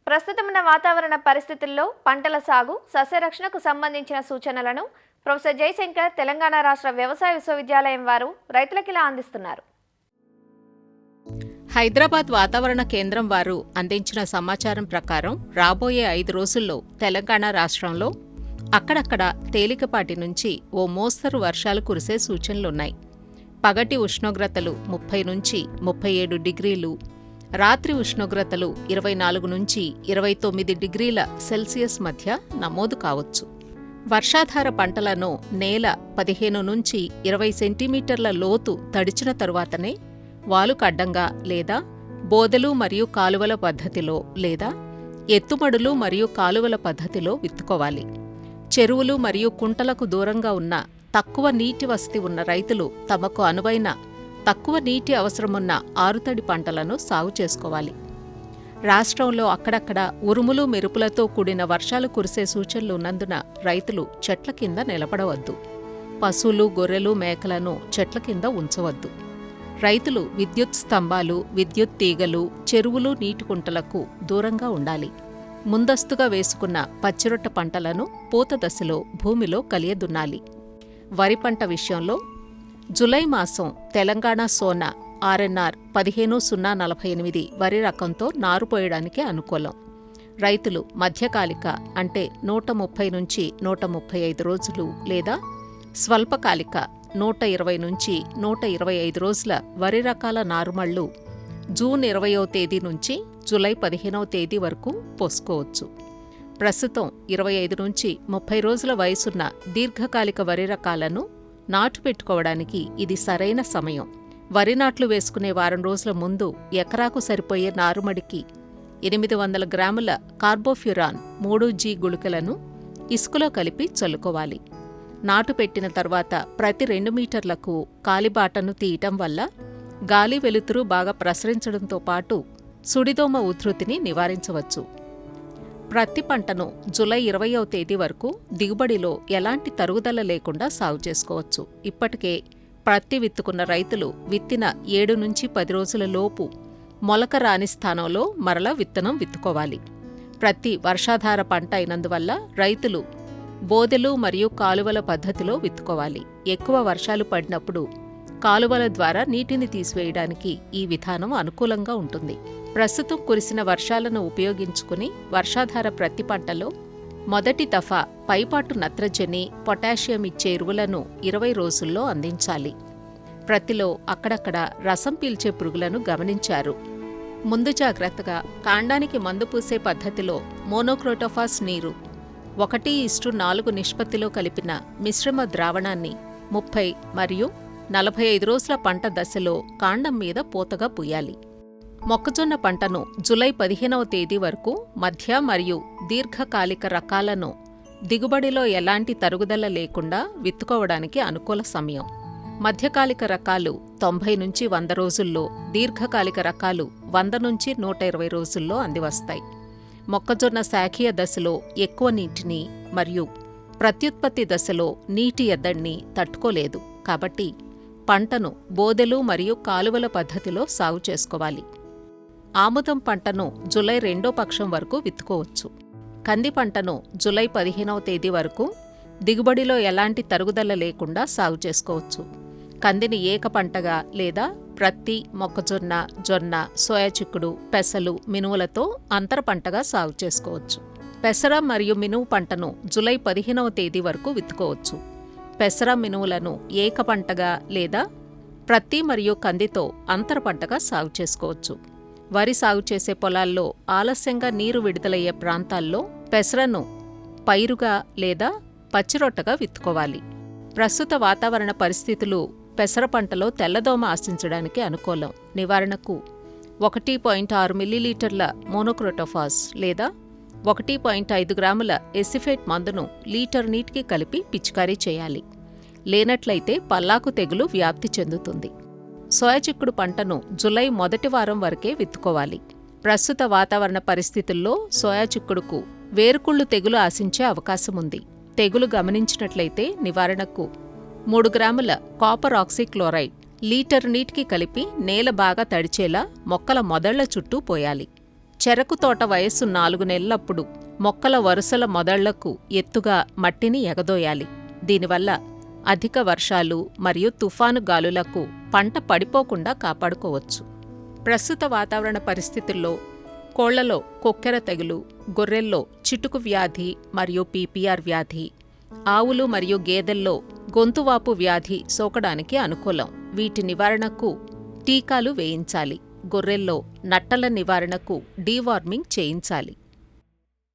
ప్రస్తుతం ఉన్న వాతావరణ పరిస్థితుల్లో పంటల సాగు, సస్యరక్షణకు సంబంధించిన సూచనలను ప్రొఫెసర్ జయశంకర్ తెలంగాణ రాష్ట్ర వ్యవసాయ విశ్వవిద్యాలయం వారు రైతులకు ఇలా అందిస్తున్నారు. హైదరాబాద్ వాతావరణ కేంద్రం వారు అందించిన సమాచారం ప్రకారం రాబోయే 5 రోజుల్లో తెలంగాణ రాష్ట్రంలో అక్కడక్కడ తేలికపాటి నుంచి ఓ మోస్తరు వర్షాలు కురిసే సూచనలున్నాయి. పగటి ఉష్ణోగ్రతలు 30 నుంచి 37 డిగ్రీలు, రాత్రి ఉష్ణోగ్రతలు 24 నుంచి 29 డిగ్రీల సెల్సియస్ మధ్య నమోదు కావచ్చు. వర్షాధార పంటలను నేల 15 నుంచి 20 సెంటీమీటర్ల లోతు తడిచిన తరువాతనే వాలుకు అడ్డంగా లేదా బోదెలు మరియు కాలువల పద్ధతిలో లేదా ఎత్తుమడులు మరియు కాలువల పద్ధతిలో విత్తుకోవాలి. చెరువులు మరియు కుంటలకు దూరంగా ఉన్న తక్కువ నీటి వసతి ఉన్న రైతులు తమకు అనువైన తక్కువ నీటి అవసరమున్న ఆరుతడి పంటలను సాగు చేసుకోవాలి. రాష్ట్రంలో అక్కడక్కడ ఉరుములు మెరుపులతో కూడిన వర్షాలు కురిసే సూచనలు ఉన్నందున రైతులు చెట్ల కింద నిలబడవద్దు. పశువులు, గొర్రెలు, మేకలను చెట్ల కింద ఉంచవద్దు. రైతులు విద్యుత్ స్తంభాలు, విద్యుత్ తీగలు, చెరువులు, నీటి కుంటలకు దూరంగా ఉండాలి. ముందస్తుగా వేసుకున్న పచ్చిరొట్ట పంటలను పూత దశలో భూమిలో కలియదున్నాలి. వరి పంట విషయంలో జులై మాసం తెలంగాణ సోనా RNR 15048 వరి రకంతో నారు పోయడానికి అనుకూలం. రైతులు మధ్యకాలిక అంటే 130 నుంచి 135 రోజులు లేదా స్వల్పకాలిక 120 నుంచి 125 రోజుల వరి రకాల నారుమళ్లు జూన్ 20వ తేదీ నుంచి జూలై 15వ తేదీ వరకు పోసుకోవచ్చు. ప్రస్తుతం 25 నుంచి 30 రోజుల వయసున్న దీర్ఘకాలిక వరి రకాలను నాటు పెట్టుకోవడానికి ఇది సరైన సమయం. వరి నాట్లు వేసుకునే వారం రోజుల ముందు ఎకరాకు సరిపోయే నారుమడికి 800 గ్రాముల కార్బోఫ్యురాన్ 3G గుళికలను ఇసుకలో కలిపి చల్లుకోవాలి. నాటు పెట్టిన తర్వాత ప్రతి 2 మీటర్లకు కాలిబాటను తీయటం వల్ల గాలి వెలుతురు బాగా ప్రసరించడంతో పాటు సుడిదోమ ఉధృతిని నివారించవచ్చు. ప్రతి పంటను జూలై 20వ తేదీ వరకు దిగుబడిలో ఎలాంటి తరుగుదల లేకుండా సాగు చేసుకోవచ్చు. ఇప్పటికే ప్రత్తి విత్తుకున్న రైతులు విత్తిన 7 నుంచి 10 రోజుల లోపు మొలక రాని స్థానంలో మరలా విత్తనం విత్తుకోవాలి. ప్రతి వర్షాధార పంట అయినందువల్ల రైతులు బోదెలు మరియు కాలువల పద్ధతిలో విత్తుకోవాలి. ఎక్కువ వర్షాలు పడినప్పుడు కాలువల ద్వారా నీటిని తీసివేయడానికి ఈ విధానం అనుకూలంగా ఉంటుంది. ప్రస్తుతం కురిసిన వర్షాలను ఉపయోగించుకుని వర్షాధార ప్రతి పంటలో మొదటి దఫా పైపాటు నత్రజని, పొటాషియం ఇచ్చే ఎరువులను 20 రోజుల్లో అందించాలి. ప్రత్తిలో అక్కడక్కడ రసం పీల్చే పురుగులను గమనించారు. ముందు జాగ్రత్తగా కాండానికి మందు పూసే పద్ధతిలో మోనోక్రోటోఫాస్ నీరు 1:4 నిష్పత్తిలో కలిపిన మిశ్రమ ద్రావణాన్ని 30 మరియు 45 రోజుల పంట దశలో కాండం మీద పూతగా పూయాలి. మొక్కజొన్న పంటను జూలై 15వ తేదీ వరకు మధ్య మరియు దీర్ఘకాలిక రకాలను దిగుబడిలో ఎలాంటి తరుగుదల లేకుండా విత్తుకోవడానికి అనుకూల సమయం. మధ్యకాలిక రకాలు 90 నుంచి 100 రోజుల్లో, దీర్ఘకాలిక రకాలు 100 నుంచి 120 రోజుల్లో అందివస్తాయి. మొక్కజొన్న శాఖీయ దశలో ఎక్కువ నీటిని మరియు ప్రత్యుత్పత్తి దశలో నీటి ఎద్దడిని తట్టుకోలేదు కాబట్టి పంటను బోదెలు మరియు కాలువల పద్ధతిలో సాగు చేసుకోవాలి. ఆముదం పంటను జూలై 2వ పక్షం వరకు విత్తుకోవచ్చు. కంది పంటను జూలై 15వ తేదీ వరకు దిగుబడిలో ఎలాంటి తరుగుదల లేకుండా సాగు చేసుకోవచ్చు. కందిని ఏక పంటగా లేదా ప్రత్తి, మొక్కజొన్న, జొన్న, సోయా చిక్కుడు, పెసలు, మినువులతో అంతర పంటగా సాగు చేసుకోవచ్చు. పెసర మరియు మినువు పంటను జూలై 15వ తేదీ వరకు విత్తుకోవచ్చు. పెసర, మినువులను ఏక పంటగా లేదా ప్రత్తి మరియు కందితో అంతర పంటగా సాగు చేసుకోవచ్చు. వరి సాగు చేసే పొలాల్లో ఆలస్యంగా నీరు విడుదలయ్యే ప్రాంతాల్లో పెసరను పైరుగా లేదా పచ్చిరొట్టగా విత్తుకోవాలి. ప్రస్తుత వాతావరణ పరిస్థితులు పెసర పంటలో తెల్లదోమ ఆశించడానికి అనుకూలం. నివారణకు 1.6 మిల్లీలీటర్ల మోనోక్రోటోఫాస్ లేదా 1.5 గ్రాముల ఎసిఫేట్ మందును లీటర్ నీటికి కలిపి పిచికారీ చేయాలి. లేనట్లయితే పల్లాకు తెగులు వ్యాప్తి చెందుతుంది. సోయా చిక్కుడు పంటను జూలై మొదటి వారం వరకే విత్తుకోవాలి. ప్రస్తుత వాతావరణ పరిస్థితుల్లో సోయా చిక్కుడుకు వేరుకుళ్ళు తెగులు ఆశించే అవకాశముంది. తెగులు గమనించినట్లయితే నివారణకు 3 గ్రాముల కాపర్ ఆక్సీక్లోరైడ్ లీటర్ నీటికి కలిపి నేల బాగా తడిచేలా మొక్కల మొదళ్ల చుట్టూ పోయాలి. చెరకు తోట వయస్సు 4 నెలలప్పుడు మొక్కల వరుసల మొదళ్లకు ఎత్తుగా మట్టిని ఎగదోయాలి. దీనివల్ల అధిక వర్షాలు మరియు తుఫాను గాలులకు పంట పడిపోకుండా కాపాడుకోవచ్చు. ప్రస్తుత వాతావరణ పరిస్థితుల్లో కోళ్లలో కొక్కెర తెగులు, గొర్రెల్లో చిటుకు వ్యాధి మరియు పీపీఆర్ వ్యాధి, ఆవులు మరియు గేదెల్లో గొంతువాపు వ్యాధి సోకడానికి అనుకూలం. వీటి నివారణకు టీకాలు వేయించాలి. గొర్రెల్లో నట్టల నివారణకు డీవార్మింగ్ చేయించాలి.